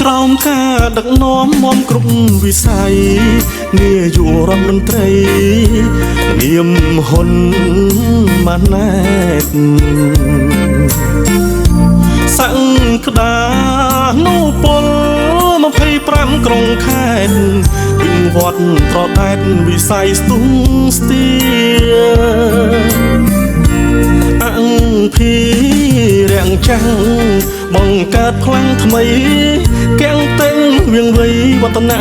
ក្រោមការដឹកនាំមមគ្រប់វិស័យនាយករដ្ឋមន្ត្រីនាមហ៊ុនម៉ាណែតសង្ឃដានូពល25ក្រុងខេត្តវិញវត្តត្រដែតវិស័យស្ទុំស្ទាអង្គភីរាំងចាំងបង្កើតខ្លាំងថ្មីកាំងតេងវៀងវៃវឌ្ឍនៈ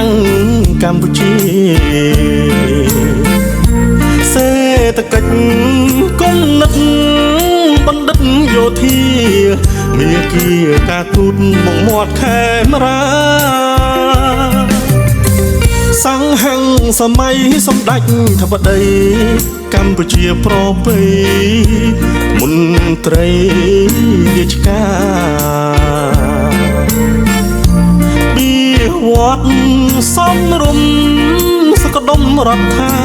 កម្ពុជាសេដ្ឋកិច្ចគំនិតបណ្ឌិតយោធាមេគាការទូតមកមាត់ខេមរាសង្ហឹងសម័យសម្ដេចធិបតីកម្ពុជាប្រពៃមន្ត្រីរាជការពីវត្តសំរុំសក្ដុមរដ្ឋា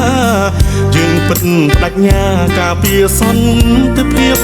យើងពិតបដញ្ញាការពារសន្តិភាព